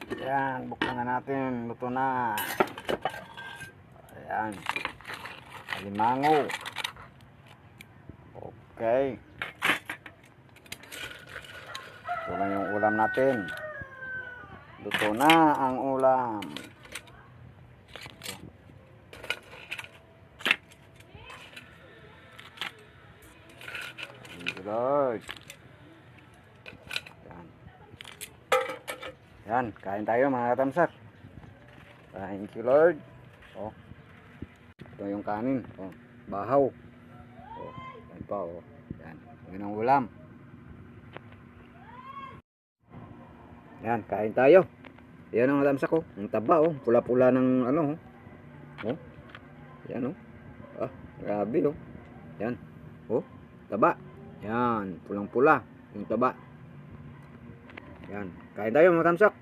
Ayan, buksan na natin. Luto na. Ayan. Alimango. Okay. Ito na yung ulam natin. Luto na ang ulam. Thank you, Lord. Ayan. Ayan, kain tayo mga katamsak. Thank you, Lord. Oh. Ito yung kanin. Oh, bahaw. Oh, yan pa oh. Yan, yan ang ulam. Yan, kain tayo. Yan ang katamsak oh. Ang taba oh. Pula-pula ng ano oh. Oh. Yan oh. Ah, grabe oh. Yan. Oh, taba. Yan, pulang-pula yung taba. Yan, kain tayo mga katamsak.